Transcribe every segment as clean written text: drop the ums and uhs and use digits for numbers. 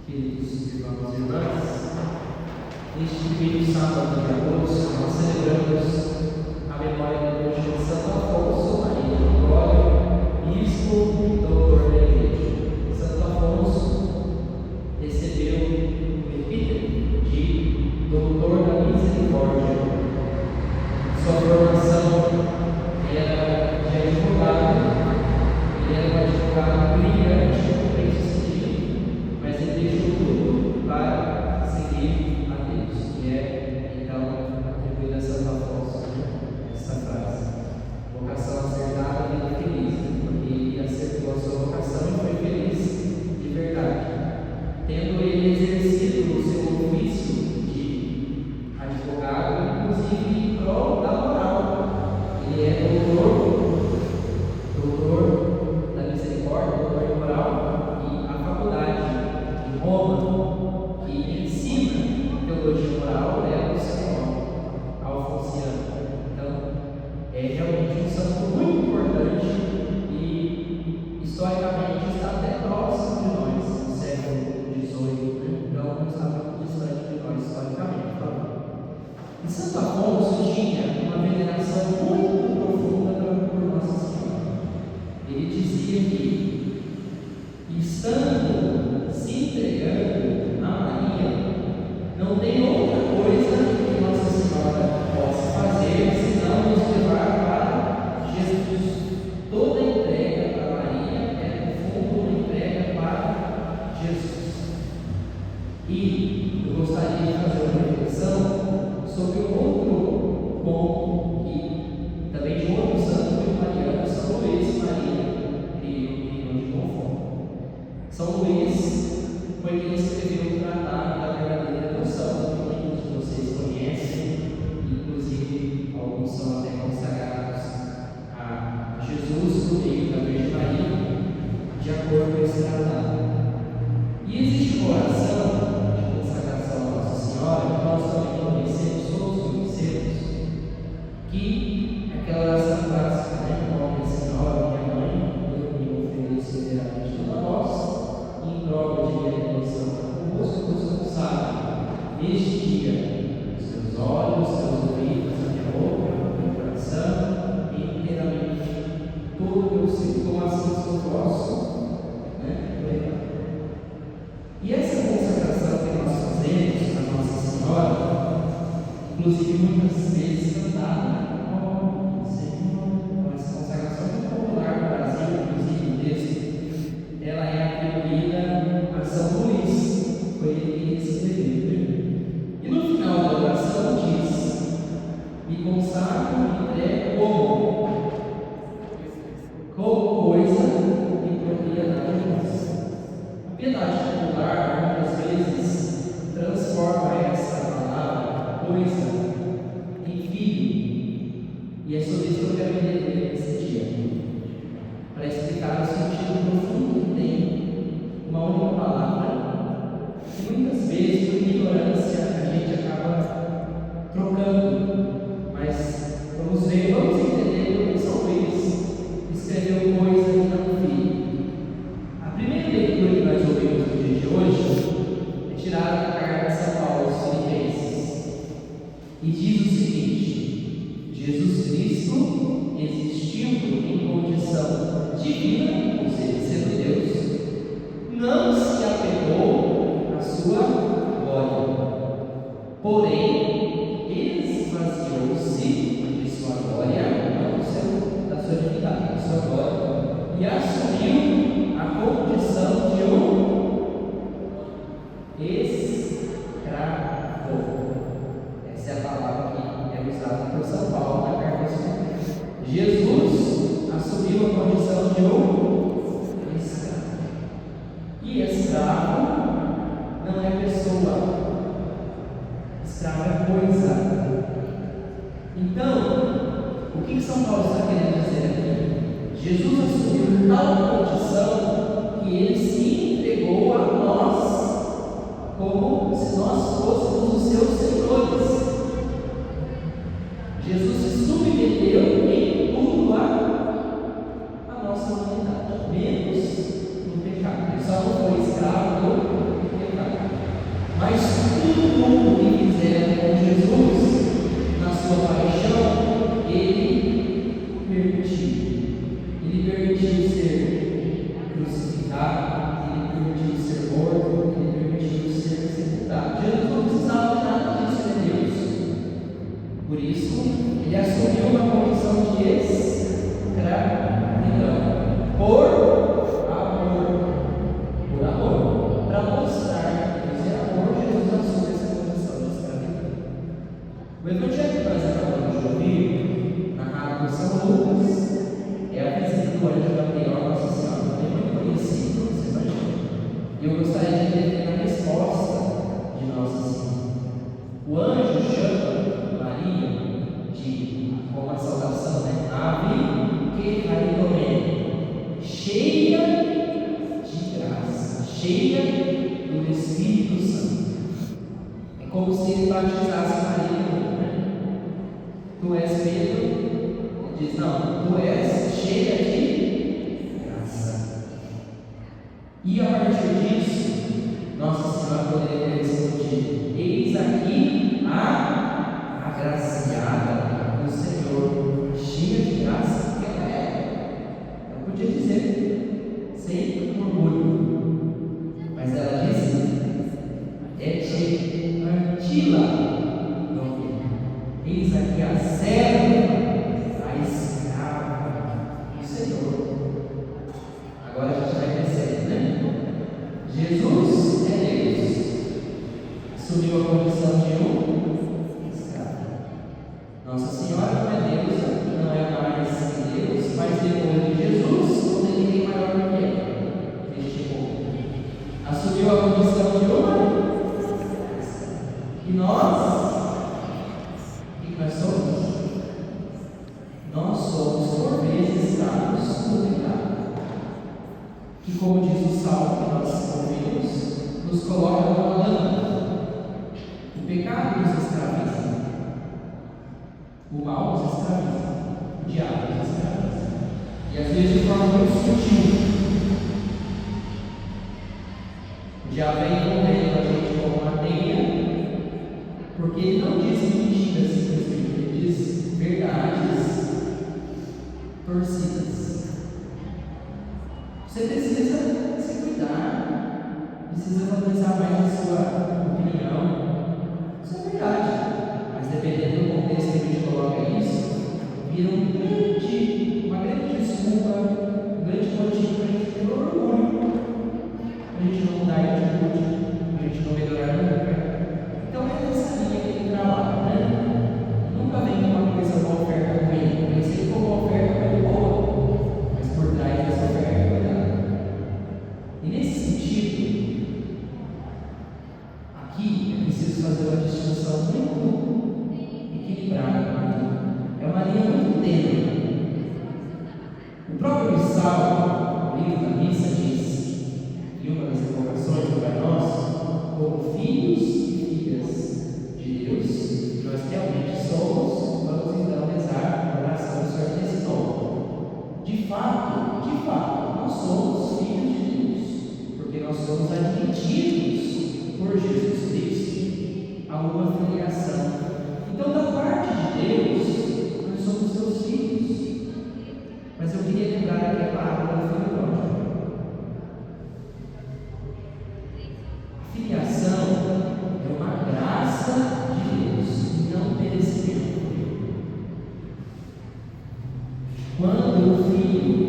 Queridos irmãos e irmãs, neste primeiro sábado de agosto, nós celebramos a memória do de Santo Afonso Maria de Ligório, bispo e doutor da Igreja. Santo Afonso recebeu o epíteto de doutor da Misericórdia. Sua formação era de advogado, ele era um advogado brilhante, mas ele deixou tudo para seguir a Deus, que é então atribuída a Santo Afonso essa frase: vocação acertada, vida feliz, porque ele acertou a sua vocação e foi feliz de verdade, tendo ele exercido o seu ofício de advogado, inclusive em prol da moral. Ele é doutor da Misericórdia, doutor em moral, e a faculdade Roma, que ensina teologia moral, é o Senhor Alfonsiano. Então, é realmente um santo muito importante e historicamente está até próximo de nós, no século XVIII, então não está muito distante de nós historicamente falando. E Santo Afonso tinha uma veneração muito profunda por Nossa Senhora. Ele dizia que, estando se entregando a Maria, não tem outra coisa que Nossa Senhora possa fazer senão nos levar para Jesus. Toda entrega para Maria é, no fundo, uma entrega para Jesus. E eu gostaria de fazer uma reflexão sobre um outro ponto que também de outro santo muito mariano, São Luís Maria de Montfort. São Luís foi quem escreveu o Tratado da Verdadeira Devoção, que muitos de vocês conhecem, inclusive alguns são até consagrados a Jesus por meio da Virgem Maria, de acordo com esse tratado. E existe uma oração de consagração a Nossa Senhora, que nós também conhecemos, todos conhecemos, que é aquela oração clássica, né? Ó Senhora, minha mãe, eu me ofereço inteiramente a vós, em prova de minha devoção convosco, vos consagro neste dia os teus olhos, os teus ouvidos, a minha boca, o meu coração, e inteiramente todo o meu ser, como assim sou vosso, né? E essa consagração que nós fazemos a Nossa Senhora, inclusive muitas vezes cantada, né? Essa consagração é muito popular no Brasil, inclusive o texto, ela é atribuída a São Luís, foi ele que escreveu. E no final da oração diz: me consagro, me entrego como coisa e propriedade nossa. A piedade popular muitas vezes transforma essa palavra coisa em filho, e é sobre isso que eu quero ler nesse dia, para explicar o sentido profundo que tem uma única palavra, que muitas vezes, por ignorância, a gente acaba trocando, mas vamos entender porque São Luís escreveu coisa e não filho. A primeira leitura que nós ouvimos no dia de hoje é tirada da carta de São Paulo aos Filipenses, e diz o seguinte: Jesus Cristo, existindo em condição divina, ou seja, sendo Deus, não se apegou à sua glória, porém esvaziou-se de sua glória, não da sua divindade, da sua glória, e assumiu a condição de escravo. Essa é a palavra que é usada por São Paulo na carta aos Filipenses. Jesus assumiu a condição de escravo. E escravo não é pessoa, escravo é coisa. Então, o que São Paulo está querendo dizer aqui? Jesus assumiu tal condição que ele se entregou a nós, como se nós fôssemos os seus senhores. Jesus se submeteu em tudo a nossa humanidade, menos no pecado. Ele só não foi escravo do pecado. isso, ele assumiu uma condição de escravidão por amor, para mostrar que Deus é amor. Jesus assume essa condição de escravidão. O evangelho que nós acabamos de ouvir, narrado por São Lucas, é a visita do anjo Gabriel a Nossa Senhora. É muito conhecido esse evangelho. E eu gostaria de entender a resposta de Nossa Senhora. O anjo chama Maria com uma saudação, né? Ave que Caridomene, cheia de graça, cheia do Espírito Santo. É como se ele batizasse Maria, né? Tu és Pedro. Ele diz: não, tu és cheia de graça. E a partir disso, Nossa Senhora poderia ter respondido: eis aqui a agraciada do Senhor, cheia de graça, que ela é. Ela podia dizer, sem orgulho, mas ela disse: et antila, eis aqui a serva, a escrava do Senhor. Agora a gente vai crescendo, né? Jesus é Deus, assumiu a condição de escravo. Nossa Senhora não é deusa, não é mais que Deus, mas depois de Jesus, não tem ninguém maior do que ela neste mundo. Assumiu a condição de uma e nós, o que nós somos? Nós somos, por vezes, escravos do pecado, que, como diz o salmo que nós ouvimos, nos coloca numa lâmpada. O pecado nos escraviza, o mal nos escraviza, o diabo nos escraviza, e às vezes de forma muito sutil. O diabo vem envolvendo a gente como uma teia, porque ele não diz mentiras simplesmente, ele diz verdades torcidas. Você precisa se cuidar, precisa valorizar mais a sua opinião. Isso é verdade, mas dependendo do contexto que a gente coloca isso, vira uma grande desculpa, um grande motivo para a gente ter orgulho, para a gente não mudar de atitude, para a gente não melhorar nunca. Então é nessa linha que ele trabalha, né? Nunca vem uma coisa, uma oferta ruim, vem sempre como uma oferta muito boa, mas por trás dessa oferta é cuidado. E nesse sentido, aqui é preciso fazer uma distinção muito equilibrada. É uma linha muito tênue. O próprio Missal, o livro da missa, diz, em uma das invocações do Pai Nosso, como filhos e filhas de Deus, nós realmente somos, vamos então rezar a oração do Senhor nesse nome. De fato, nós somos filhos de Deus, porque nós somos admitidos por Jesus Cristo a uma filiação. Então, da parte de Deus, nós somos seus filhos. Mas eu queria lembrar aqui a parábola do filho pródigo. A filiação é uma graça de Deus, não perecível. Quando o filho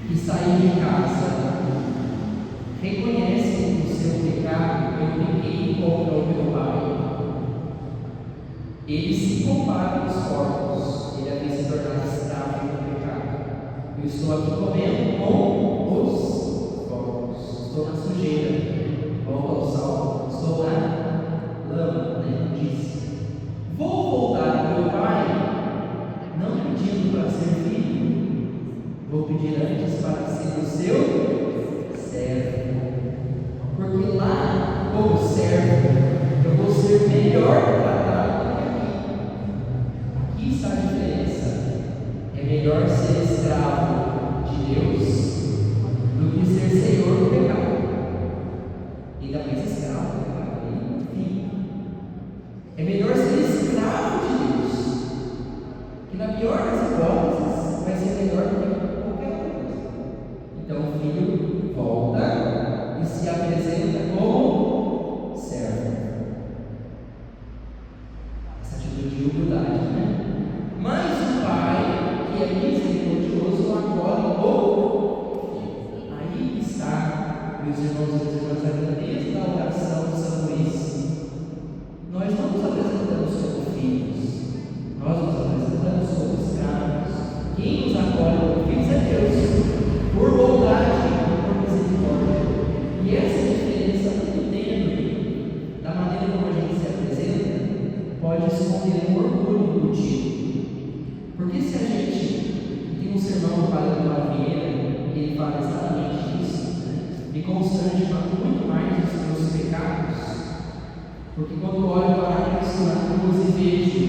que saiu de casa reconhece o seu pecado: eu pequei contra o meu pai, ele se compara aos corpos, ele havia se tornado escravo do pecado. Eu estou aqui comendo com os corpos, estou na sujeira, volto ao salmo, estou na lama, né? Diz: vou voltar ao meu pai, não pedindo para ser filho, vou pedir antes para ser o seu servo, porque lá, como servo, eu vou ser melhor tratado do que aqui. Aqui está a diferença. É melhor ser escravo de Deus e os irmãos e as irmãs aqui desde a oração de São Luís, nós não nos apresentamos como filhos, nós nos apresentamos como escravos. Quem nos acolhe como filhos é Deus, por bondade e por misericórdia. E essa diferença muito tênue da maneira como a gente se apresenta pode esconder um orgulho embutido. Porque se a gente tem um sermão do Padre Eduardo Vieira, que ele fala exatamente isso, me constrange muito mais dos meus pecados, porque quando olho para Cristo na cruz e vejo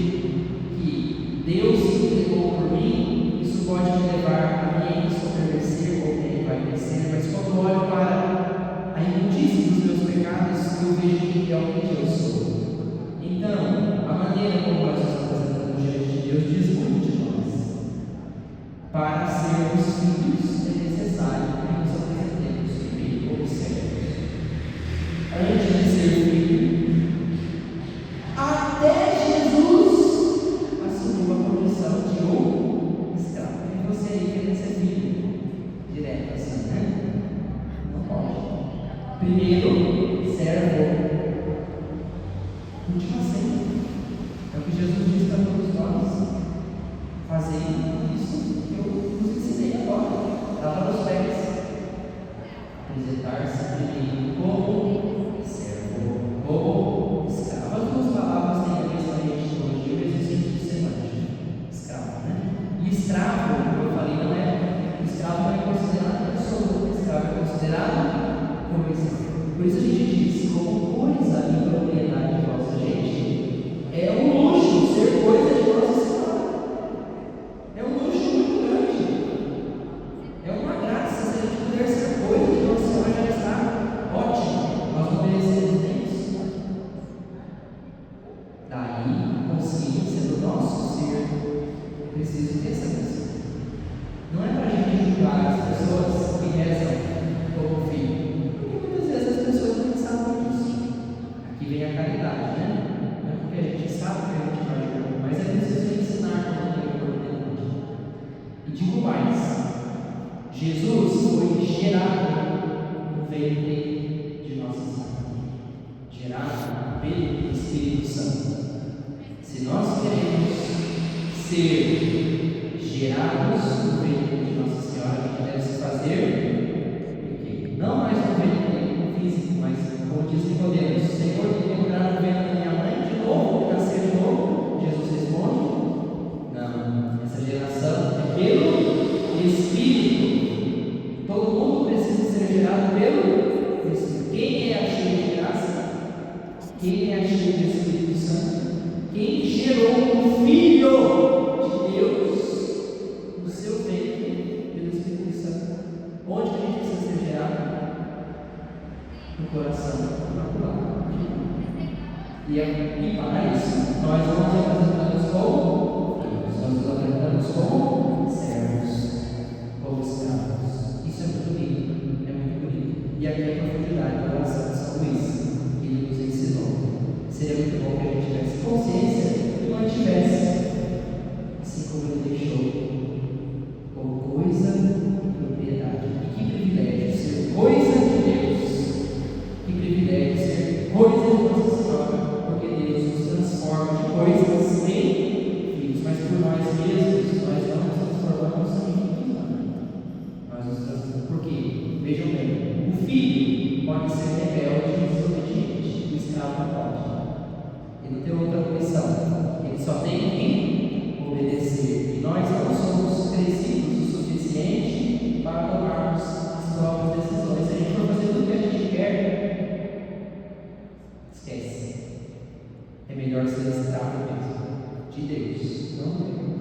que Deus se entregou por mim, isso pode me levar a me ensoberbecer ou me envaidecer, mas quando olho para a imundície dos meus pecados, eu vejo que realmente eu sou. Então, a maneira como nós nos apresentamos diante de Deus diz muito de nós. Para sermos filhos é necessário que nos apresentemos primeiro como servos. Antes de ser filho, até Jesus assumiu a condição de um escravo. E você aí querendo ser filho? Direto assim, né? Não pode. Primeiro, servo. Última cena. É o que Jesus diz para todos nós. Fazei isso que eu vos ensinei agora. Lavar os pés. Apresentar-se primeiro como servo, como escravo. As duas palavras têm a mesma etimologia, o mesmo sentido semântico. Escravo, né? E escravo, como eu falei, não é. O escravo não é considerado pessoa. O escravo é considerado como escravo. Por isso a gente diz, como coisa e propriedade nossa, gente, é um luxo ser coisa de nossa senhora. É um luxo muito grande. É uma graça se a gente puder ser coisa de nossa senhora, já está ótimo. Nós não merecemos nem isso. Daí, a consciência do nosso ser, eu preciso ter essa consciência. Não é para a gente julgar as pessoas que rezam como filho. Muitas vezes as pessoas não sabem disso. Aqui vem a caridade, né? Não é porque a gente sabe que a gente vai ajudar, mas é preciso ensinar como tem oportunidade. E digo mais: Jesus foi gerado no ventre de Nossa Senhora, gerado pelo Espírito Santo. Se nós queremos ser gerados no ventre de Nossa Senhora, a gente deve se fazer não mais no ventre físico, mas como diz Nicodemos: Senhor, que entrar no ventre da minha mãe de novo, nascer de novo. Jesus responde: não, essa geração é pelo Espírito. Todo mundo precisa ser gerado pelo Espírito. Quem é cheio de graça? Quem é cheio do Espírito Santo? Quem gerou o Filho de Deus no seu ventre pelo Espírito Santo? Onde que a gente precisa ser gerado? No coração imaculado. E para isso, nós não nos apresentamos como filhos, nós nos apresentamos como servos, como escravos. Isso é muito lindo, é muito bonito. E aqui é a profundidade da oração de São Luís, que ele nos ensinou. Seria muito bom que a gente tivesse consciência e mantivesse, assim como ele deixou, como coisa e propriedade. E que privilégio ser coisa de Deus, que privilégio ser coisa de Nossa Senhora, porque Deus nos transforma de coisas em filhos, mas por nós mesmos nós não nos transformamos em filhos, não. Nós nos transformamos. Por quê? Vejam bem, o filho pode ser rebelde e desobediente, o escravo não pode. Ele não tem outra opção, ele só tem que obedecer. E nós não somos crescidos o suficiente para tomarmos as próprias decisões. Se a gente for fazer tudo o que a gente quer, esquece. É melhor ser escravo mesmo de Deus, não Deus.